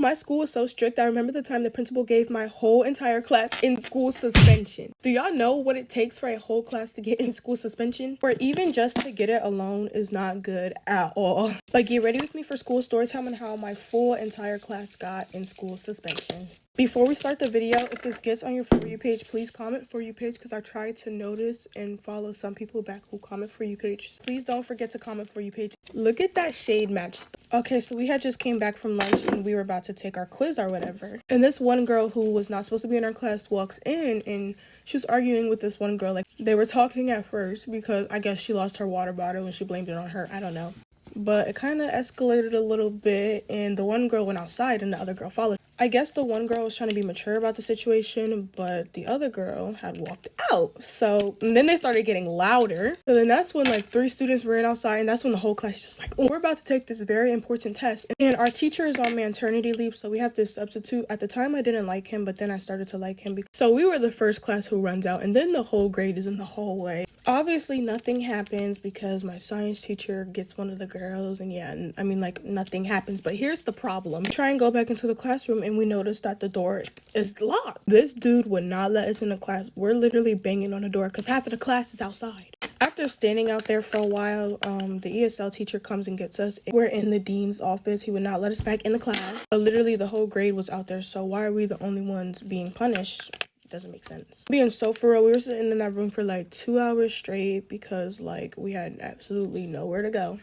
My school was so strict. I remember the time the principal gave my whole entire class in school suspension. Do y'all know what it takes for a whole class to get in school suspension? Or even just to get it alone is not good at all. But get ready with me for school story time on how my full entire class got in school suspension. Before we start the video, if this gets on your For You page, please comment For You page because I try to notice and follow some people back who comment For You page. Please don't forget to comment For You page. Look at that shade match. Okay, so we had just came back from lunch and we were about to take our quiz or whatever. And this one girl who was not supposed to be in our class walks in and she was arguing with this one girl. Like, they were talking at first because I guess she lost her water bottle and she blamed it on her. I don't know. But it kind of escalated a little bit and the one girl went outside and the other girl followed. I guess the one girl was trying to be mature about the situation, but the other girl had walked out. So, and then they started getting louder. So then that's when like 3 students ran outside and that's when the whole class was just like, oh, we're about to take this very important test. And our teacher is on maternity leave, so we have this substitute. At the time, I didn't like him, but then I started to like him. So we were the first class who runs out and then the whole grade is in the hallway. Obviously, nothing happens because my science teacher gets one of the girls and yeah, I mean like nothing happens. But here's the problem. We try and go back into the classroom and we notice that the door is locked. This dude would not let us in the class. We're literally banging on the door because half of the class is outside. After standing out there for a while, the ESL teacher comes and gets us. We're in the dean's office. He would not let us back in the class. But literally the whole grade was out there. So why are we the only ones being punished? Doesn't make sense. Being so for real, we were sitting in that room for like 2 hours straight because like we had absolutely nowhere to go.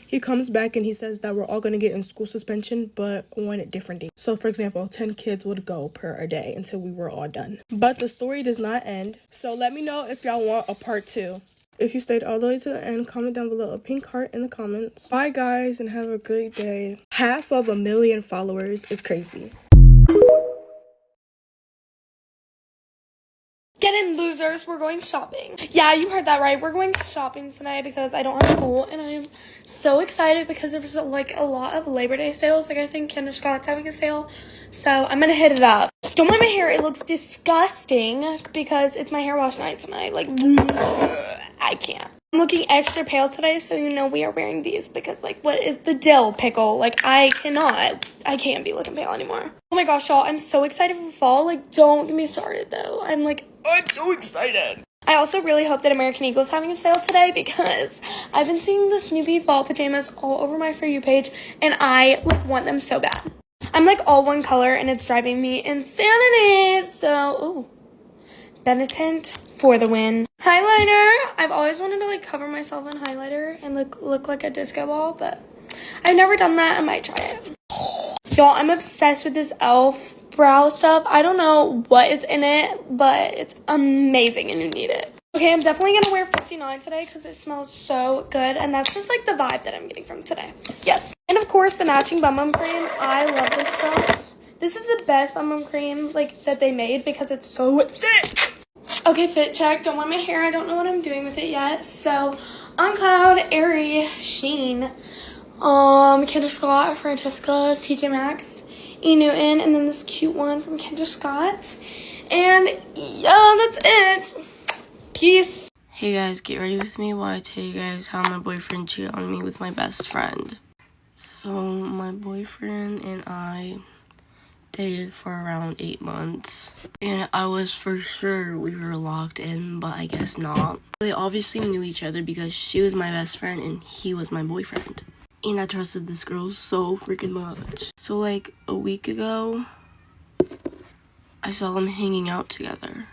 He comes back and he says that we're all going to get in school suspension, but on a different day. So for example, 10 kids would go per a day until we were all done. But the story does not end. So let me know if y'all want a part 2. If you stayed all the way to the end, comment down below a pink heart in the comments. Bye guys and have a great day. 500,000 followers is crazy. Get in, losers. We're going shopping. Yeah, you heard that right. We're going shopping tonight because I don't have school, and I'm so excited because there's like a lot of Labor Day sales. Like I think Kendra Scott's having a sale, so I'm gonna hit it up. Don't mind my hair. It looks disgusting because it's my hair wash night tonight. Like I can't. I'm looking extra pale today, so you know we are wearing these because like what is the dill pickle? Like I can't be looking pale anymore. Oh my gosh, y'all, I'm so excited for fall. Like don't get me started though. I'm so excited. I also really hope that American Eagle's having a sale today because I've been seeing the Snoopy fall pajamas all over my For You page and I like want them so bad. I'm like all one color and it's driving me insanity. So, ooh, Benetint for the win. Highlighter. I've always wanted to like cover myself in highlighter and look like a disco ball, but I've never done that. I might try it. Y'all, I'm obsessed with this e.l.f. brow stuff. I don't know what is in it, but it's amazing and you need it. Okay, I'm definitely gonna wear 59 today because it smells so good, and that's just like the vibe that I'm getting from today. Yes. And of course, the matching bum cream. I love this stuff. This is the best bum cream like that they made because it's so thick. Okay, fit check. Don't want my hair. I don't know what I'm doing with it yet. So, On Cloud, Airy, Sheen, Kendra Scott, Francesca, TJ Maxx, E. Newton, and then this cute one from Kendra Scott. And yeah, that's it. Peace. Hey guys, get ready with me while I tell you guys how my boyfriend cheated on me with my best friend. So my boyfriend and I dated for around 8 months. And I was for sure we were locked in, but I guess not. They obviously knew each other because she was my best friend and he was my boyfriend. And I trusted this girl so freaking much. So like a week ago, I saw them hanging out together.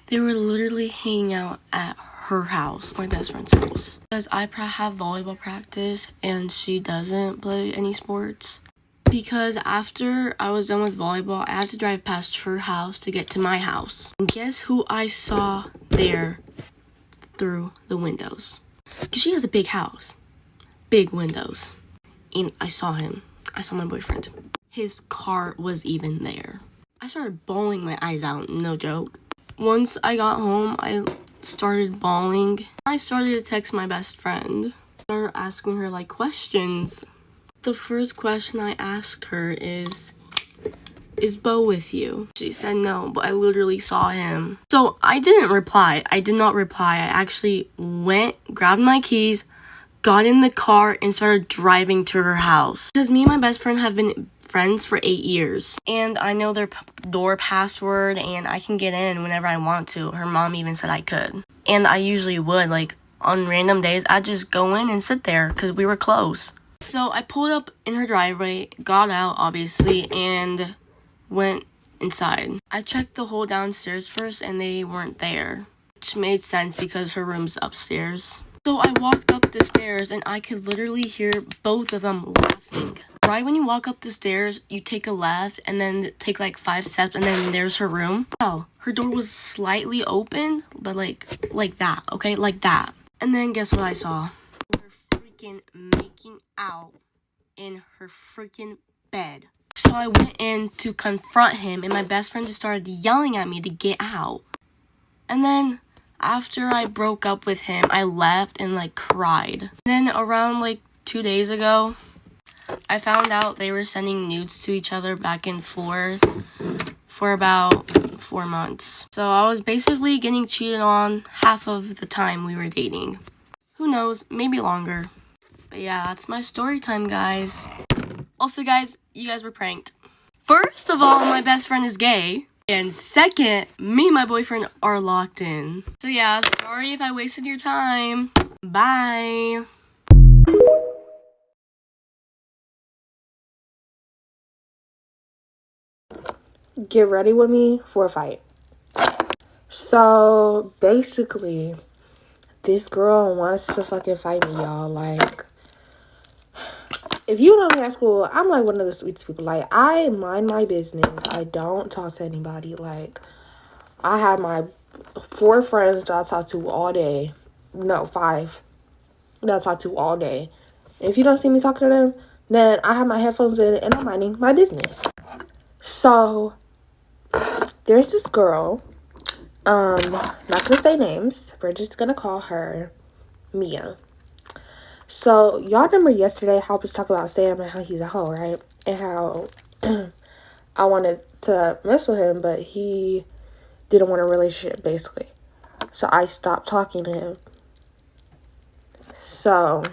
They were literally hanging out at her house, my best friend's house. Because I have volleyball practice and she doesn't play any sports. Because after I was done with volleyball, I had to drive past her house to get to my house. And guess who I saw there through the windows? Because she has a big house. Big windows. And I saw him. I saw my boyfriend. His car was even there. I started bawling my eyes out, no joke. Once I got home, I started bawling. I started to text my best friend. I started asking her like questions. The first question I asked her is Bo with you? She said no, but I literally saw him. So I didn't reply. I did not reply. I actually went, grabbed my keys, got in the car, and started driving to her house. Because me and my best friend have been friends for 8 years. And I know their door password and I can get in whenever I want to. Her mom even said I could. And I usually would, like on random days, I'd just go in and sit there because we were close. So I pulled up in her driveway, got out obviously, and went inside. I checked the whole downstairs first and they weren't there, which made sense because her room's upstairs. So I walked up the stairs and I could literally hear both of them laughing. Right when you walk up the stairs, you take a left and then take like 5 steps and then there's her room. Oh, her door was slightly open, but like that, okay? Like that. And then guess what I saw? They were freaking making out in her freaking bed. So I went in to confront him and my best friend just started yelling at me to get out. And then after I broke up with him, I left and like cried. Then around like 2 days ago, I found out they were sending nudes to each other back and forth for about 4 months. So I was basically getting cheated on half of the time we were dating. Who knows, maybe longer. But yeah, that's my story time, guys. Also, guys, you guys were pranked. First of all, my best friend is gay. And second, me and my boyfriend are locked in. So yeah, sorry if I wasted your time. Bye. Get ready with me for a fight. So basically, this girl wants to fucking fight me, y'all. Like, if you know me at school, I'm like one of the sweetest people. Like, I mind my business. I don't talk to anybody. Like, I have my 4 friends that I talk to all day. No, 5 that I talk to all day. If you don't see me talking to them, then I have my headphones in and I'm minding my business. So there's this girl, not gonna say names, we're just gonna call her Mia. So y'all remember yesterday how I was talking about Sam and how he's a hoe, right? And how I wanted to mess with him, but he didn't want a relationship, basically. So I stopped talking to him. So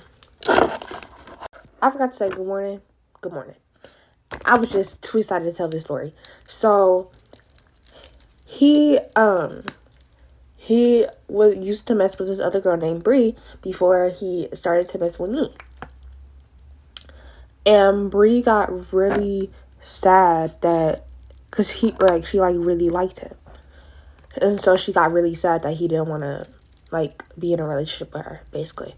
I forgot to say good morning. Good morning. I was just too excited to tell this story. So he was used to mess with this other girl named Bree before he started to mess with me. And Bree got really sad that, cause she really liked him. And so she got really sad that he didn't want to like be in a relationship with her, basically.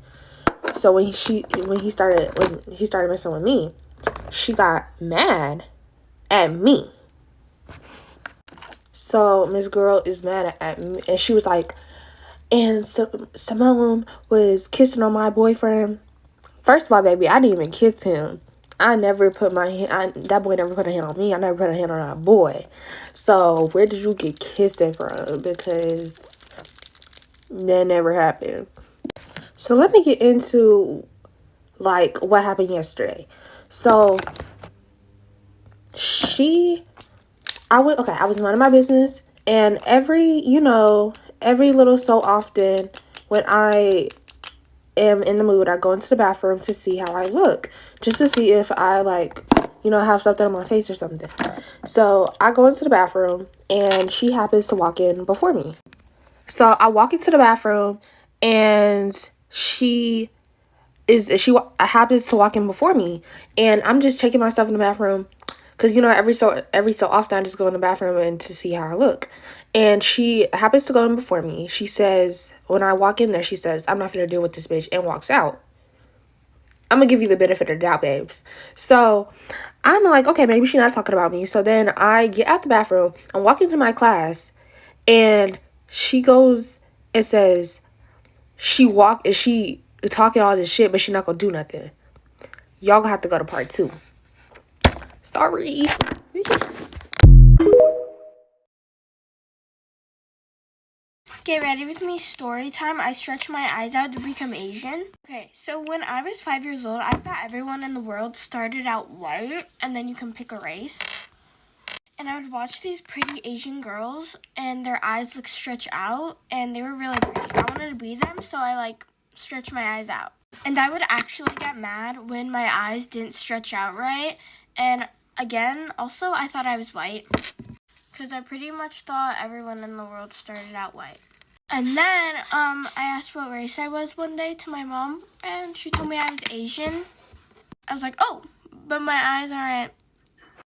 So when he started messing with me, she got mad at me. So Miss Girl is mad at me, and she was like, and Simone was kissing on my boyfriend. First of all, baby, I didn't even kiss him. I never put my hand, that boy never put a hand on me. I never put a hand on that boy. So where did you get kissed from? Because that never happened. So let me get into like what happened yesterday. So I was minding my business, and every little so often when I am in the mood, I go into the bathroom to see how I look, just to see if I have something on my face or something. So I go into the bathroom and she happens to walk in before me. So I walk into the bathroom and she happens to walk in before me, and I'm just checking myself in the bathroom because every so often I just go in the bathroom and to see how I look. And she happens to go in before me. She says, when I walk in there, she says, "I'm not gonna deal with this bitch," and walks out. I'm gonna give you the benefit of the doubt, babes. So I'm like, okay, maybe she's not talking about me. So then I get out the bathroom, I'm walking to my class, and she goes and says she talking all this shit, but she not gonna do nothing. Y'all gonna have to go to part 2. Sorry. Get ready with me, story time. I stretch my eyes out to become Asian. Okay, so when I was 5 years old, I thought everyone in the world started out white, and then you can pick a race. And I would watch these pretty Asian girls, and their eyes look stretch out, and they were really pretty. I wanted to be them, so I stretched my eyes out. And I would actually get mad when my eyes didn't stretch out right, and again, also, I thought I was white. Because I pretty much thought everyone in the world started out white. And then, I asked what race I was one day to my mom, and she told me I was Asian. I was like, oh, but my eyes aren't.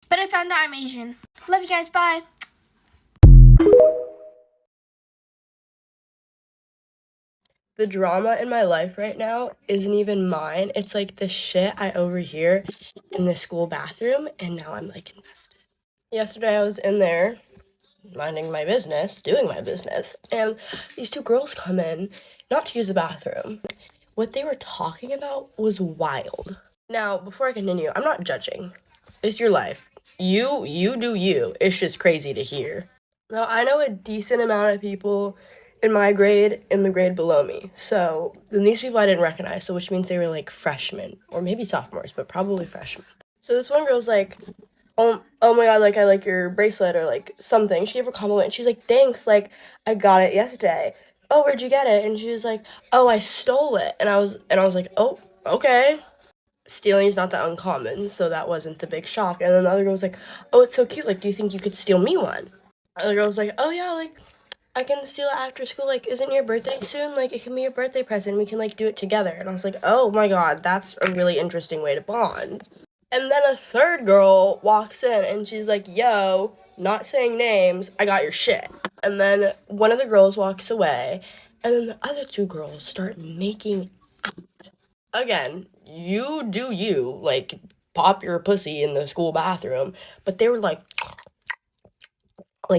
But I found out I'm Asian. Love you guys, bye. The drama in my life right now isn't even mine. It's like the shit I overhear in the school bathroom, and now I'm like invested. Yesterday I was in there minding my business, doing my business, and these two girls come in, not to use the bathroom. What they were talking about was wild. Now, before I continue, I'm not judging. It's your life. You do you. It's just crazy to hear. Now, I know a decent amount of people in my grade and the grade below me. So, then these people I didn't recognize, so which means they were like freshmen, or maybe sophomores, but probably freshmen. So this one girl's like, oh my god, like, I like your bracelet, or like something. She gave her a compliment, and she was like, thanks, like, I got it yesterday. Oh, where'd you get it? And she was like, oh, I stole it. And I was like, oh, okay. Stealing is not that uncommon, so that wasn't the big shock. And then the other girl was like, oh, it's so cute, like, do you think you could steal me one? The other girl was like, oh yeah, like, I can steal it after school, like, isn't your birthday soon? Like, it can be your birthday present, we can, like, do it together. And I was like, oh my god, that's a really interesting way to bond. And then a third girl walks in, and she's like, yo, not saying names, I got your shit. And then one of the girls walks away, and then the other two girls start making out. Again, you do you, like, pop your pussy in the school bathroom, but they were like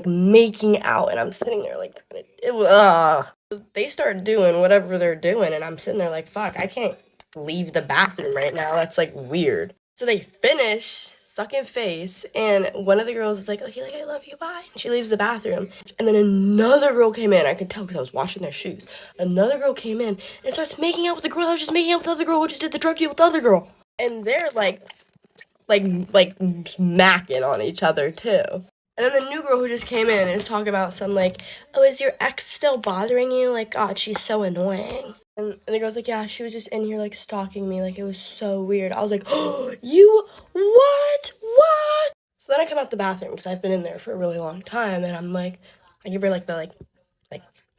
making out, and I'm sitting there like, it was, they start doing whatever they're doing, and I'm sitting there like, fuck, I can't leave the bathroom right now, that's like weird. So they finish sucking face, and one of the girls is like, okay, like, I love you, bye. And she leaves the bathroom, and then another girl came in. I could tell because I was washing their shoes. Another girl came in and starts making out with the girl that was just making out with the other girl who just did the drug deal with the other girl. And they're like smacking on each other too. And then the new girl who just came in is talking about some like, oh, is your ex still bothering you? Like, God, she's so annoying. And the girl's like, yeah, she was just in here, like, stalking me. Like, it was so weird. I was like, oh, you, what? So then I come out the bathroom, because I've been in there for a really long time, and I'm like, I give her, like, the, like,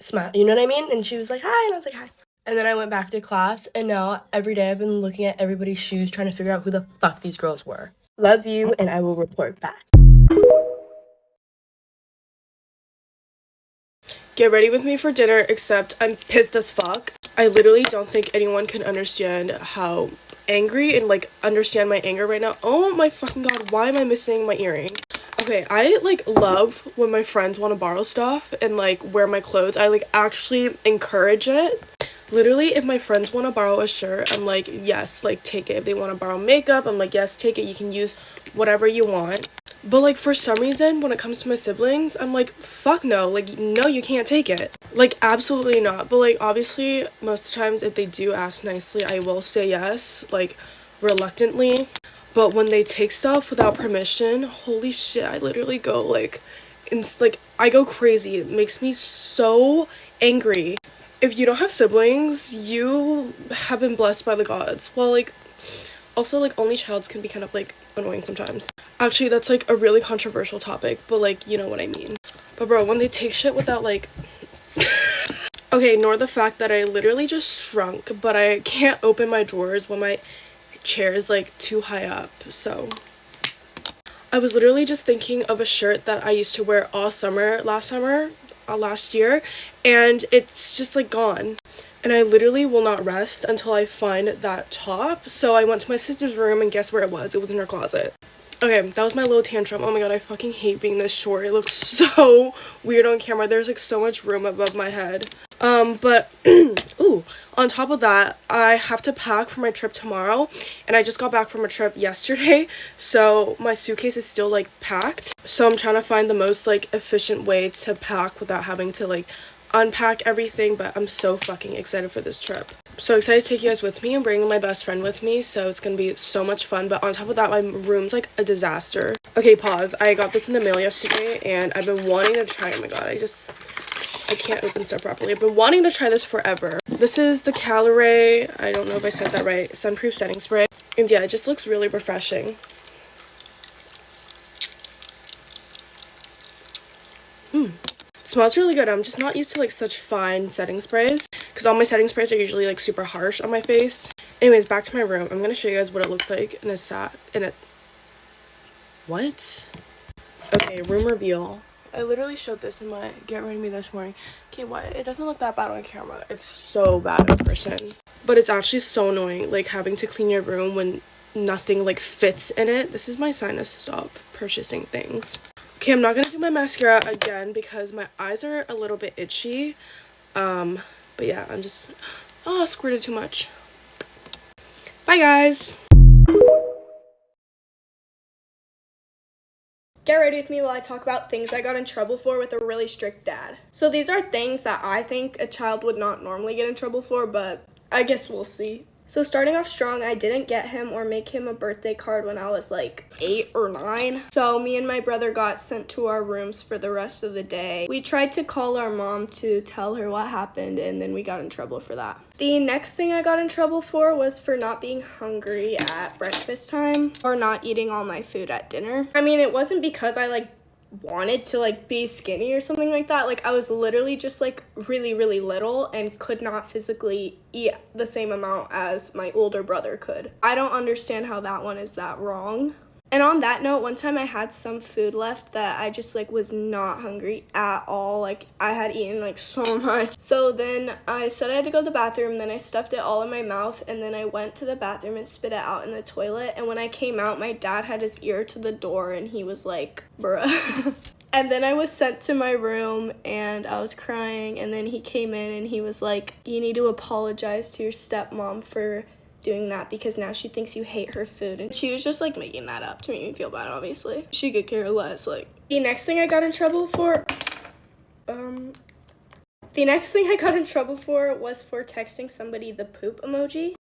smile, you know what I mean? And she was like, hi, and I was like, hi. And then I went back to class, and now every day I've been looking at everybody's shoes, trying to figure out who the fuck these girls were. Love you, and I will report back. Get ready with me for dinner, except I'm pissed as fuck. I literally don't think anyone can understand how angry and like understand my anger right now. Oh my fucking god, why am I missing my earring? Okay, I like love when my friends want to borrow stuff and like wear my clothes. I like actually encourage it. Literally, if my friends want to borrow a shirt, I'm like, yes, like take it. If they want to borrow makeup, I'm like, yes, take it. You can use whatever you want. But like for some reason when it comes to my siblings, I'm like, fuck no, like no, you can't take it, like absolutely not. But like obviously most of the times if they do ask nicely, I will say yes, like reluctantly. But when they take stuff without permission, holy shit, I literally go like I go crazy. It makes me so angry. If you don't have siblings, you have been blessed by the gods. Well, like also like only childs can be kind of like annoying sometimes. Actually, that's like a really controversial topic, but like you know what I mean. But bro, when they take shit without like okay, ignore the fact that I literally just shrunk, but I can't open my drawers when my chair is like too high up. So I was literally just thinking of a shirt that I used to wear all summer last year, and it's just like gone. And I literally will not rest until I find that top. So I went to my sister's room, and guess where it was? It was in her closet. Okay, that was my little tantrum. Oh my god, I fucking hate being this short. It looks so weird on camera. There's like so much room above my head. But ooh, on top of that, I have to pack for my trip tomorrow, and I just got back from a trip yesterday, so my suitcase is still like packed. So I'm trying to find the most like efficient way to pack without having to like unpack everything, but I'm so fucking excited for this trip. So excited to take you guys with me and bring my best friend with me, so it's gonna be so much fun. But on top of that, my room's like a disaster. Okay, pause. I got this in the mail yesterday, and I've been wanting to try. Oh my god, I can't open stuff properly. I've been wanting to try this forever. This is the Caloray, I don't know if I said that right, sunproof setting spray. And yeah, it just looks really refreshing. It smells really good. I'm just not used to like such fine setting sprays because all my setting sprays are usually like super harsh on my face. Anyways, back to my room. I'm gonna show you guys what it looks like in a what? Okay, room reveal. I literally showed this in my Get Ready Me this morning. Okay, what? It doesn't look that bad on camera. It's so bad in person. But it's actually so annoying, like, having to clean your room when nothing, like, fits in it. This is my sign to stop purchasing things. Okay, I'm not gonna do my mascara again because my eyes are a little bit itchy. But yeah, I'm just... Oh, squirted too much. Bye, guys! Get ready with me while I talk about things I got in trouble for with a really strict dad. So these are things that I think a child would not normally get in trouble for, but I guess we'll see. So starting off strong, I didn't get him or make him a birthday card when I was like 8 or 9. So me and my brother got sent to our rooms for the rest of the day. We tried to call our mom to tell her what happened, and then we got in trouble for that. The next thing I got in trouble for was for not being hungry at breakfast time or not eating all my food at dinner. I mean, it wasn't because I like wanted to like be skinny or something like that. Like I was literally just like really little and could not physically eat the same amount as my older brother could. I don't understand how that one is that wrong. And on that note, one time I had some food left that I just like was not hungry at all. Like I had eaten like so much. So then I said I had to go to the bathroom, then I stuffed it all in my mouth, and then I went to the bathroom and spit it out in the toilet. And when I came out, my dad had his ear to the door and he was like, bruh. And then I was sent to my room and I was crying, and then he came in and he was like, you need to apologize to your stepmom for doing that because now she thinks you hate her food. And she was just like making that up to make me feel bad, obviously. She could care less. Like the next thing I got in trouble for was for texting somebody the poop emoji.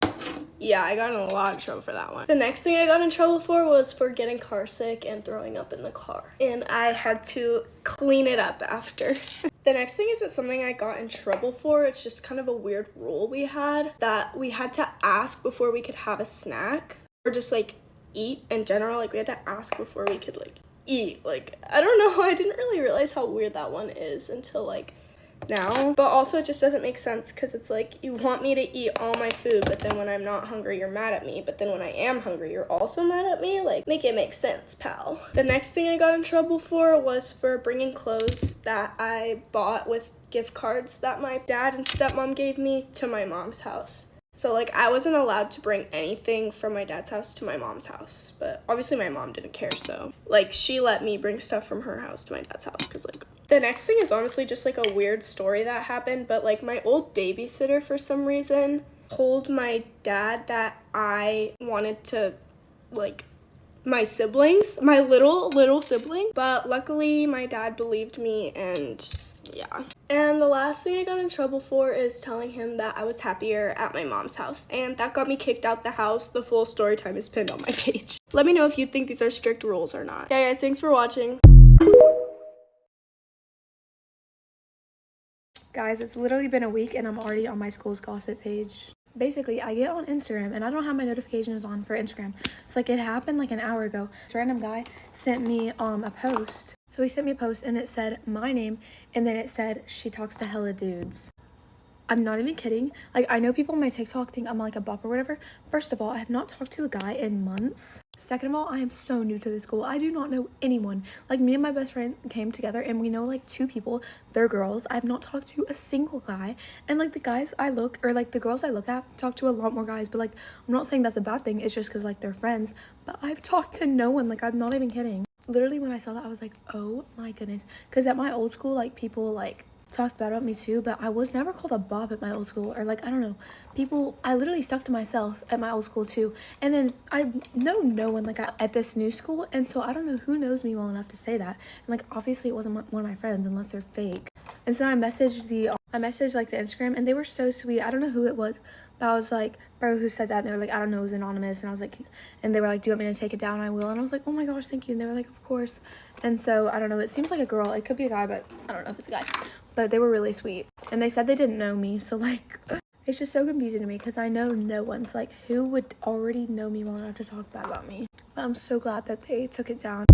Yeah, I got in a lot of trouble for that one. The next thing I got in trouble for was for getting car sick and throwing up in the car. And I had to clean it up after. The next thing isn't something I got in trouble for. It's just kind of a weird rule we had that we had to ask before we could have a snack or just like eat in general. Like we had to ask before we could like eat. Like, I don't know. I didn't really realize how weird that one is until like now. But also it just doesn't make sense because it's like you want me to eat all my food, but then when I'm not hungry you're mad at me, but then when I am hungry you're also mad at me. Like, make it make sense, pal. The next thing I got in trouble for was for bringing clothes that I bought with gift cards that my dad and stepmom gave me to my mom's house. So like I wasn't allowed to bring anything from my dad's house to my mom's house, but obviously my mom didn't care, so like she let me bring stuff from her house to my dad's house because like the next thing is honestly just like a weird story that happened, but like my old babysitter for some reason told my dad that I wanted to like my siblings, my little sibling, but luckily my dad believed me and yeah. And the last thing I got in trouble for is telling him that I was happier at my mom's house, and that got me kicked out the house. The full story time is pinned on my page. Let me know if you think these are strict rules or not. Yeah, guys, thanks for watching. Guys, it's literally been a week and I'm already on my school's gossip page. Basically, I get on Instagram and I don't have my notifications on for Instagram. It's like it happened like an hour ago. This random guy sent me a post. So he sent me a post and it said my name and then it said she talks to hella dudes. I'm not even kidding. Like, I know people on my TikTok think I'm like a bop or whatever. First of all, I have not talked to a guy in months. Second of all, I am so new to this school. I do not know anyone. Like, me and my best friend came together and we know like 2 people. They're girls. I have not talked to a single guy. And like the guys I look, or like the girls I look at, talk to a lot more guys. But like, I'm not saying that's a bad thing. It's just because like they're friends. But I've talked to no one. Like, I'm not even kidding. Literally, when I saw that, I was like, oh my goodness. Because at my old school, like people like talked bad about me too, but I was never called a bop at my old school, or like, I don't know, people, I literally stuck to myself at my old school too, and then I know no one like at this new school, and so I don't know who knows me well enough to say that, and like obviously it wasn't one of my friends unless they're fake. And so I messaged like the Instagram, and they were so sweet. I don't know who it was, but I was like, bro, who said that? And they were like, I don't know, it was anonymous. And I was like, and they were like, do you want me to take it down? I will. And I was like, oh my gosh, thank you. And they were like, of course. And so I don't know, it seems like a girl, it could be a guy, but I don't know if it's a guy. But they were really sweet, and they said they didn't know me, so like it's just so confusing to me because I know no one. So like, who would already know me well enough to talk bad about me? But I'm so glad that they took it down.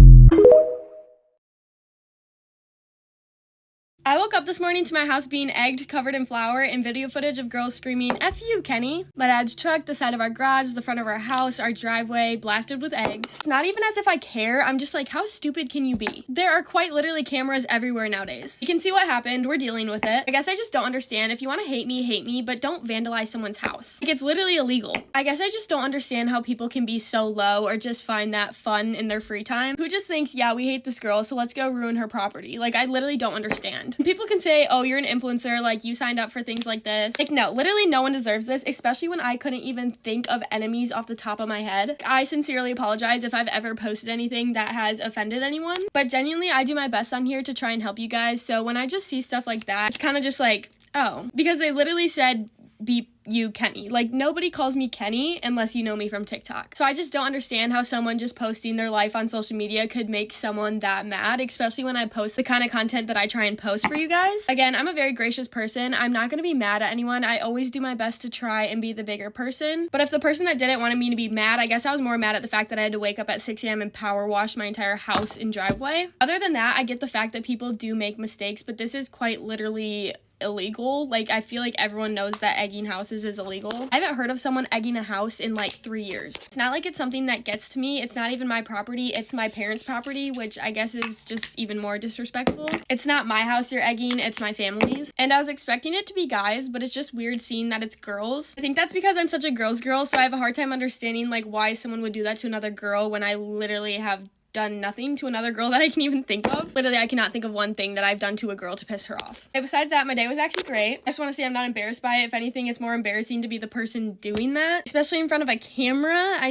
I woke up this morning to my house being egged, covered in flour, and video footage of girls screaming, "F you, Kenny." My dad's truck, the side of our garage, the front of our house, our driveway, blasted with eggs. It's not even as if I care, I'm just like, how stupid can you be? There are quite literally cameras everywhere nowadays. You can see what happened, we're dealing with it. I guess I just don't understand. If you want to hate me, but don't vandalize someone's house. Like, it's literally illegal. I guess I just don't understand how people can be so low or just find that fun in their free time. Who just thinks, yeah, we hate this girl, so let's go ruin her property. Like, I literally don't understand. People can say, oh, you're an influencer, like, you signed up for things like this. Like, no, literally no one deserves this, especially when I couldn't even think of enemies off the top of my head. I sincerely apologize if I've ever posted anything that has offended anyone, but genuinely, I do my best on here to try and help you guys, so when I just see stuff like that, it's kind of just like, oh, because they literally said, beep you Kenny. Like, nobody calls me Kenny unless you know me from TikTok. So I just don't understand how someone just posting their life on social media could make someone that mad, especially when I post the kind of content that I try and post for you guys. Again, I'm a very gracious person. I'm not gonna be mad at anyone. I always do my best to try and be the bigger person. But if the person that did it wanted me to be mad, I guess I was more mad at the fact that I had to wake up at 6 a.m. and power wash my entire house and driveway. Other than that, I get the fact that people do make mistakes, but this is quite literally illegal. Like, I feel like everyone knows that egging houses is illegal. I haven't heard of someone egging a house in like 3 years. It's not like it's something that gets to me. It's not even my property. It's my parents' property, which I guess is just even more disrespectful. It's not my house you're egging, it's my family's. And I was expecting it to be guys, but it's just weird seeing that it's girls. I think that's because I'm such a girl's girl, so I have a hard time understanding like why someone would do that to another girl when I literally have done nothing to another girl that I can even think of. Literally, I cannot think of one thing that I've done to a girl to piss her off. Okay, besides that, my day was actually great. I just want to say I'm not embarrassed by it. If anything, it's more embarrassing to be the person doing that, especially in front of a camera. I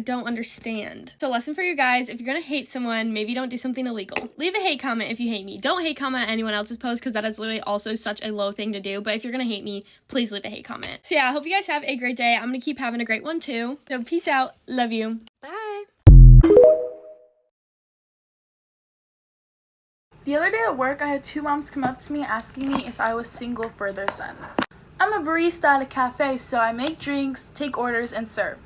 don't understand. So lesson for you guys, if you're gonna hate someone, maybe don't do something illegal. Leave a hate comment if you hate me. Don't hate comment on anyone else's post because that is literally also such a low thing to do. But if you're gonna hate me, please leave a hate comment. So yeah, I hope you guys have a great day. I'm gonna keep having a great one too. So peace out. Love you. Bye. The other day at work, I had two moms come up to me asking me if I was single for their sons. I'm a barista at a cafe, so I make drinks, take orders, and serve.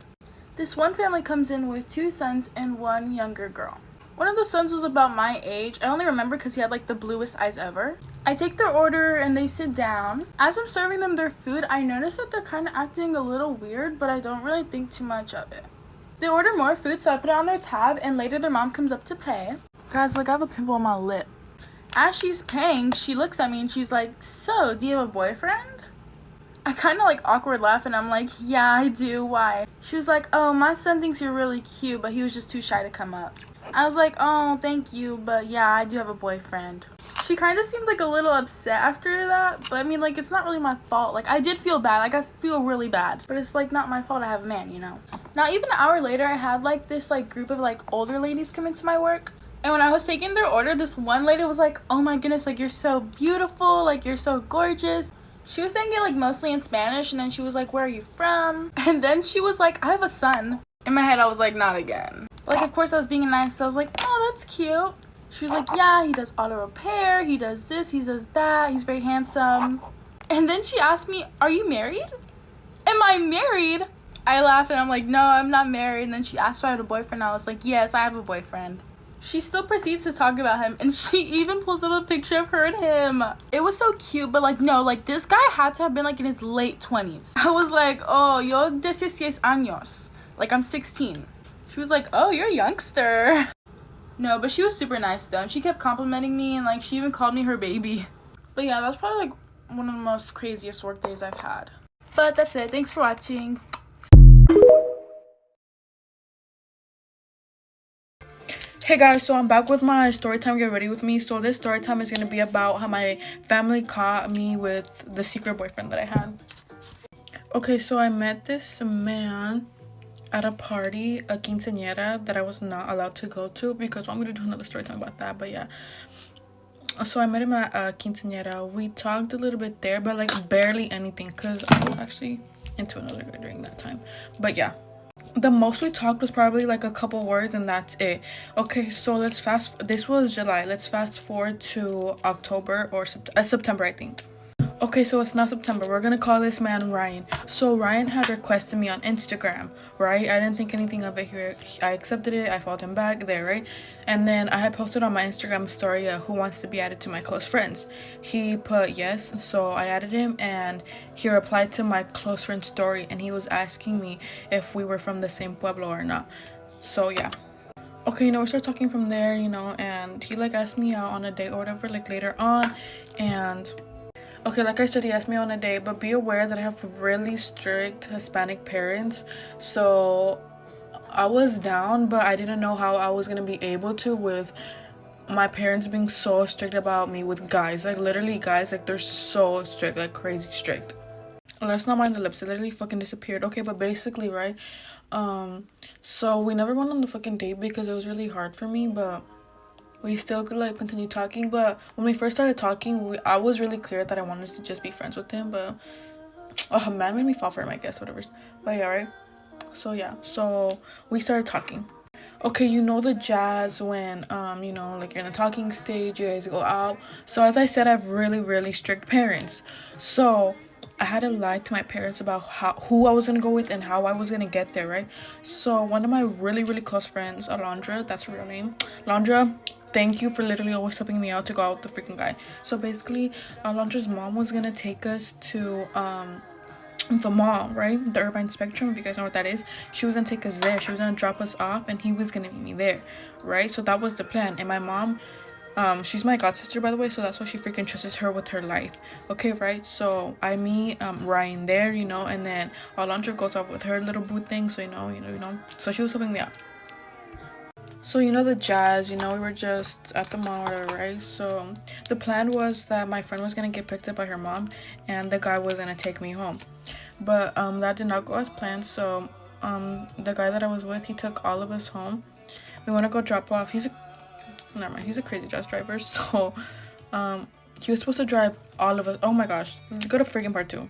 This one family comes in with two sons and one younger girl. One of the sons was about my age. I only remember because he had like the bluest eyes ever. I take their order and they sit down. As I'm serving them their food, I notice that they're kind of acting a little weird, but I don't really think too much of it. They order more food, so I put it on their tab, and later their mom comes up to pay. Guys, like, I have a pimple on my lip. As she's paying, she looks at me and she's like, "So, do you have a boyfriend?" I kind of like awkward laugh and I'm like, "Yeah, I do. Why?" She was like, "Oh, my son thinks you're really cute, but he was just too shy to come up." I was like, "Oh, thank you, but yeah, I do have a boyfriend." She kind of seemed like a little upset after that, but I mean, like, it's not really my fault. Like, I did feel bad. Like, I feel really bad, but it's like not my fault I have a man, you know? Now, even an hour later, I had like this like group of like older ladies come into my work. And when I was taking their order, this one lady was like, "Oh my goodness, like, you're so beautiful, like, you're so gorgeous." She was saying it like mostly in Spanish, and then she was like, "Where are you from?" And then she was like, "I have a son." In my head, I was like, not again. Like, of course I was being nice, so I was like, "Oh, that's cute." She was like, "Yeah, he does auto repair, he does this, he does that, he's very handsome." And then she asked me, "Are you married?" Am I married? I laugh and I'm like, "No, I'm not married." And then she asked if I had a boyfriend. I was like, "Yes, I have a boyfriend." She still proceeds to talk about him, and she even pulls up a picture of her and him. It was so cute, but like, no, like, this guy had to have been like in his late 20s. I was like, "Oh, yo 16 años. Like, I'm 16. She was like, "Oh, you're a youngster." No, but she was super nice though, and she kept complimenting me, and like, she even called me her baby. But yeah, that's probably like one of the most craziest work days I've had. But that's it. Thanks for watching. Hey guys, so I'm back with my story time. Get ready with me. So this story time is going to be about how my family caught me with the secret boyfriend that I had. Okay, so I met this man at a party, a quinceañera, that I was not allowed to go to because I'm going to do another story time about that. But yeah, so I met him at a quinceañera. We talked a little bit there, but like barely anything because I was actually into another guy during that time. But yeah, the most we talked was probably like a couple words, and that's it. Okay, so this was July. Let's fast forward to October or September, I think. Okay, so it's now September. We're gonna call this man Ryan. So Ryan had requested me on Instagram, right? I didn't think anything of it here. I accepted it. I followed him back there, right? And then I had posted on my Instagram story, who wants to be added to my close friends. He put yes, so I added him, and he replied to my close friend story, and he was asking me if we were from the same pueblo or not. So yeah. Okay, we started talking from there, and he like asked me out on a date or whatever, like later on, and. Okay, like I said, he asked me on a date, but be aware that I have really strict Hispanic parents, so I was down, but I didn't know how I was gonna be able to with my parents being so strict about me with guys. Like, literally, guys, like, they're so strict, like, crazy strict. Let's not mind the lips, it literally fucking disappeared. Okay, but basically, right, so we never went on the fucking date because it was really hard for me, but we still could like continue talking. But when we first started talking, I was really clear that I wanted to just be friends with him, but a man made me fall for him, I guess, whatever. But yeah, right, so we started talking. Okay, the jazz when like you're in the talking stage, you guys go out. So as I said, I have really, really strict parents, so I had to lie to my parents about who I was gonna go with and how I was gonna get there, right? So one of my really, really close friends, Alondra, that's her real name, Alondra, thank you for literally always helping me out to go out with the freaking guy. So basically, Alondra's mom was gonna take us to the mall, right? The Irvine Spectrum, if you guys know what that is. She was gonna take us there. She was gonna drop us off, and he was gonna meet me there, right? So that was the plan. And my mom, she's my god sister, by the way, so that's why she freaking trusts her with her life. Okay, right? So I meet Ryan there, and then Alondra goes off with her little boo thing. So so she was helping me out. So the jazz, we were just at the mall or whatever, right? So the plan was that my friend was gonna get picked up by her mom, and the guy was gonna take me home. But that did not go as planned. So the guy that I was with, he took all of us home. We want to go drop off. He's a crazy jazz driver. So he was supposed to drive all of us. Oh my gosh, go to freaking part 2.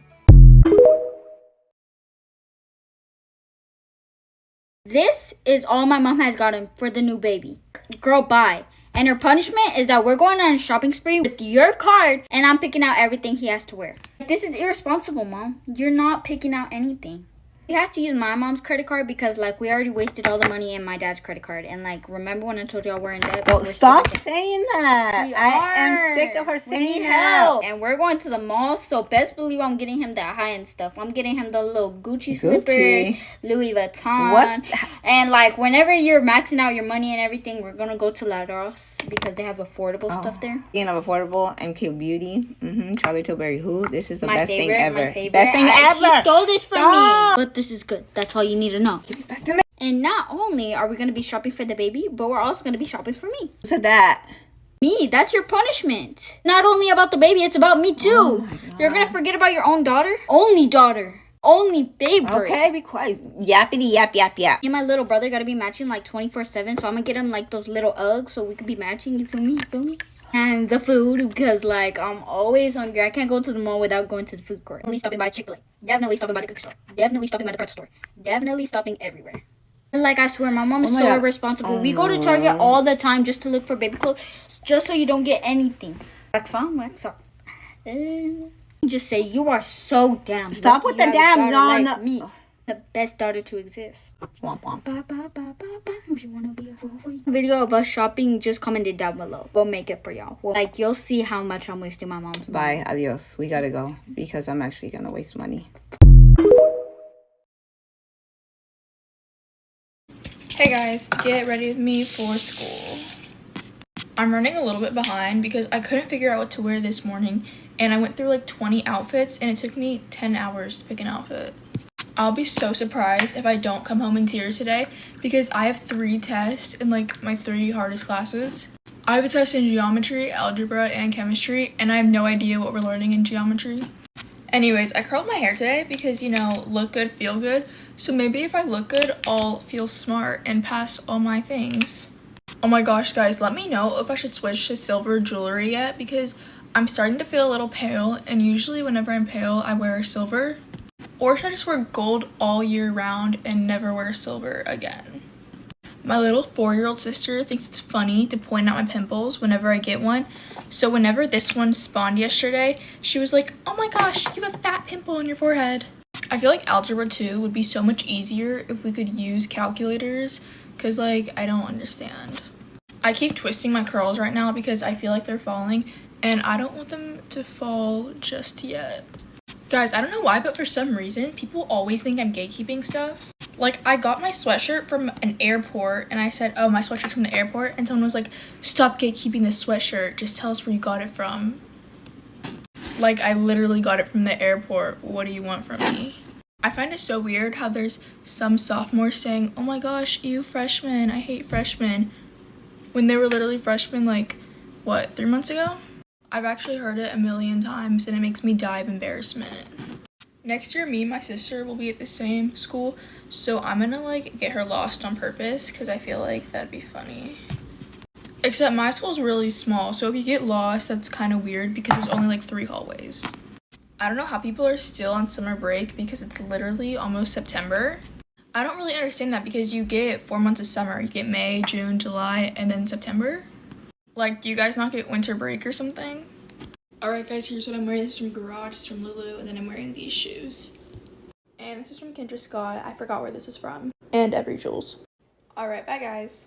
This is all my mom has gotten for the new baby. Girl, bye. And her punishment is that we're going on a shopping spree with your card, and I'm picking out everything he has to wear. This is irresponsible, Mom. You're not picking out anything. We have to use my mom's credit card because, like, we already wasted all the money in my dad's credit card. And, like, remember when I told y'all we're in debt? Well, stop saying that. I am sick of her saying that. And we're going to the mall, so best believe I'm getting him that high-end stuff. I'm getting him the little Gucci slippers, Louis Vuitton. What? And, like, whenever you're maxing out your money and everything, we're going to go to La Ross because they have affordable stuff there. Speaking of affordable, MK Beauty, Charlie Tilbury Who. This is the My best favorite, thing ever. my favorite. Best thing ever. She stole this from Stop. me. But this is good. That's all you need to know. Give it back to me. And not only are we going to be shopping for the baby, but we're also going to be shopping for me. Who said that? Me, that's your punishment. Not only about the baby, it's about me too. Oh You're going to forget about your own daughter? Only daughter. Only favorite. Okay, be quiet. Yappity yap yap yap. Me and my little brother got to be matching like 24/7, so I'm going to get him like those little Uggs so we could be matching. You feel me? You feel me? And the food, because like I'm always hungry. I can't go to the mall without going to the food court. Definitely stopping by Chick-fil-A. Definitely stopping by the cookie store. Definitely stopping by the pretzel store. Definitely stopping everywhere. Like, I swear, my mom is so irresponsible. We go to Target all the time just to look for baby clothes, just so you don't get anything. Wax on. Just say you are so damn Stop lucky with the you have a damn daughter no, like me. The best daughter to exist. Womp womp. You wanna be a fool for you? Video of us shopping, just comment it down below. We'll make it for y'all. Like, you'll see how much I'm wasting my mom's money. Bye. Adios. We gotta go because I'm actually gonna waste money. Hey guys, get ready with me for school. I'm running a little bit behind because I couldn't figure out what to wear this morning, and I went through like 20 outfits and it took me 10 hours to pick an outfit. I'll be so surprised if I don't come home in tears today because I have 3 tests in like my 3 hardest classes. I have a test in geometry, algebra, and chemistry, and I have no idea what we're learning in geometry. Anyways, I curled my hair today because, look good, feel good. So maybe if I look good, I'll feel smart and pass all my things. Oh my gosh, guys, let me know if I should switch to silver jewelry yet because I'm starting to feel a little pale, and usually whenever I'm pale, I wear silver. Or should I just wear gold all year round and never wear silver again? My little 4-year-old sister thinks it's funny to point out my pimples whenever I get one. So whenever this one spawned yesterday, she was like, oh my gosh, you have a fat pimple on your forehead. I feel like Algebra 2 would be so much easier if we could use calculators, because like, I don't understand. I keep twisting my curls right now because I feel like they're falling, and I don't want them to fall just yet. Guys, I don't know why, but for some reason, people always think I'm gatekeeping stuff. Like, I got my sweatshirt from an airport, and I said, oh, my sweatshirt's from the airport, and someone was like, stop gatekeeping this sweatshirt, just tell us where you got it from. Like, I literally got it from the airport. What do you want from me? I find it so weird how there's some sophomores saying, oh my gosh, ew, freshmen, I hate freshmen, when they were literally freshmen, like, what, 3 months ago? I've actually heard it a million times, and it makes me die of embarrassment. Next year, me and my sister will be at the same school, so I'm gonna, like, get her lost on purpose, because I feel like that'd be funny. Except my school's really small, so if you get lost, that's kind of weird, because there's only, like, 3 hallways. I don't know how people are still on summer break, because it's literally almost September. I don't really understand that, because you get 4 months of summer. You get May, June, July, and then September. Like, do you guys not get winter break or something? Alright guys, here's what I'm wearing. This is from Garage, this is from Lulu, and then I'm wearing these shoes. And this is from Kendra Scott. I forgot where this is from. And Every Jules. Alright, bye guys.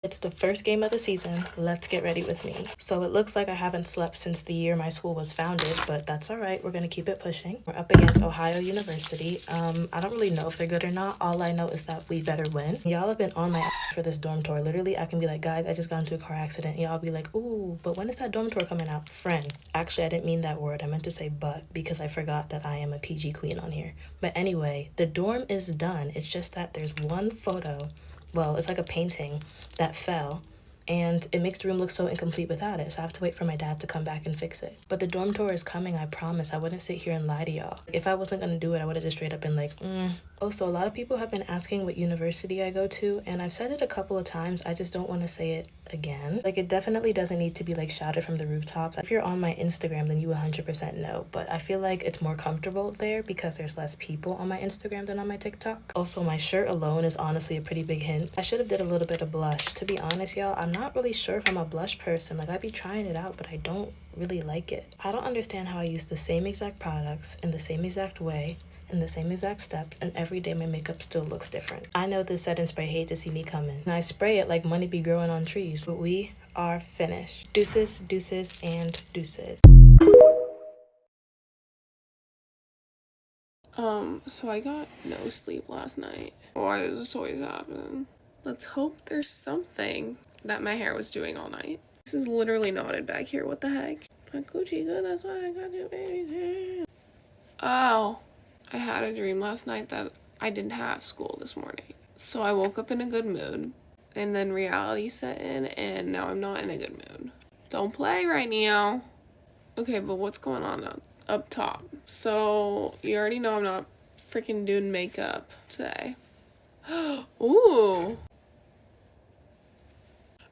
It's the first game of the season. Let's get ready with me. So it looks like I haven't slept since the year my school was founded, but that's all right. We're going to keep it pushing. We're up against Ohio University. I don't really know if they're good or not. All I know is that we better win. Y'all have been on my ass for this dorm tour. Literally, I can be like, guys, I just got into a car accident. Y'all be like, ooh, but when is that dorm tour coming out? Friend. Actually, I didn't mean that word. I meant to say but, because I forgot that I am a PG queen on here. But anyway, the dorm is done. It's just that there's one photo. Well, it's like a painting that fell, and it makes the room look so incomplete without it, so I have to wait for my dad to come back and fix it. But the dorm tour is coming, I promise. I wouldn't sit here and lie to y'all. If I wasn't gonna do it, I would have just straight up been like, Also, a lot of people have been asking what university I go to, and I've said it a couple of times. I just don't want to say it again. Like, it definitely doesn't need to be, like, shouted from the rooftops. If you're on my Instagram, then you 100% know, but I feel like it's more comfortable there because there's less people on my Instagram than on my TikTok. Also, my shirt alone is honestly a pretty big hint. I should have did a little bit of blush. To be honest, y'all, I'm not really sure if I'm a blush person. Like, I be trying it out, but I don't really like it. I don't understand how I use the same exact products in the same exact way, in the same exact steps, and every day my makeup still looks different. I know this setting spray hate to see me coming, and I spray it like money be growing on trees, but we are finished. Deuces, deuces, and deuces. So I got no sleep last night. Why does this always happen? Let's hope there's something that my hair was doing all night. This is literally knotted back here. What the heck? My Gucci good, that's why I got you, baby. Oh, I had a dream last night that I didn't have school this morning. So I woke up in a good mood, and then reality set in, and now I'm not in a good mood. Don't play right now. Okay, but what's going on up top? So you already know I'm not freaking doing makeup today. Ooh.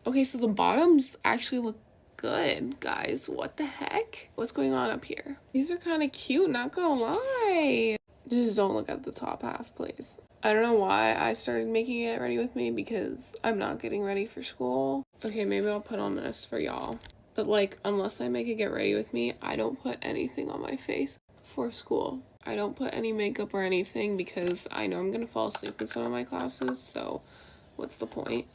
Okay, so the bottoms actually look good, guys. What the heck? What's going on up here? These are kind of cute, not gonna lie. Just don't look at the top half, please. I don't know why I started making it ready with me, because I'm not getting ready for school. Okay, maybe I'll put on this for y'all. But like, unless I make it get ready with me, I don't put anything on my face for school. I don't put any makeup or anything because I know I'm gonna fall asleep in some of my classes, so what's the point?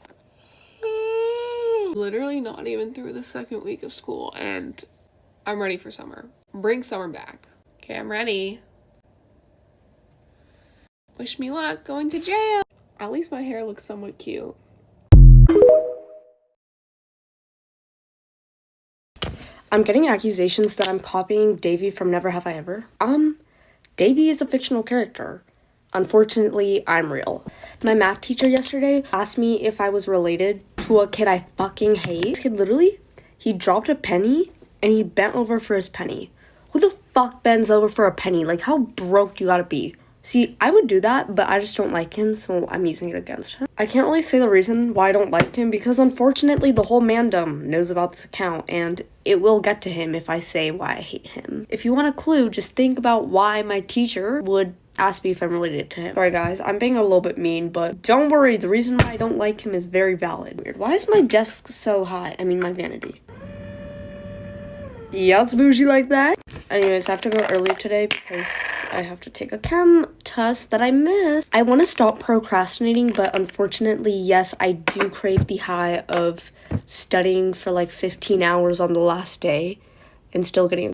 Literally not even through the second week of school, and I'm ready for summer. Bring summer back. Okay, I'm ready. Wish me luck going to jail. At least my hair looks somewhat cute. I'm getting accusations that I'm copying Davy from Never Have I Ever. Davy is a fictional character. Unfortunately, I'm real. My math teacher yesterday asked me if I was related to a kid I fucking hate. This kid literally, he dropped a penny and he bent over for his penny. Who the fuck bends over for a penny? Like, how broke do you gotta be? See, I would do that, but I just don't like him, so I'm using it against him. I can't really say the reason why I don't like him, because unfortunately the whole mandom knows about this account, and it will get to him if I say why I hate him. If you want a clue, just think about why my teacher would asked me if I'm related to him. Sorry guys, I'm being a little bit mean, but don't worry, the reason why I don't like him is very valid. Weird. Why is my desk so high? I mean, my vanity. Yeah, it's bougie like that. Anyways, I have to go early today because I have to take a chem test that I missed. I want to stop procrastinating, but unfortunately, yes, I do crave the high of studying for like 15 hours on the last day and still getting a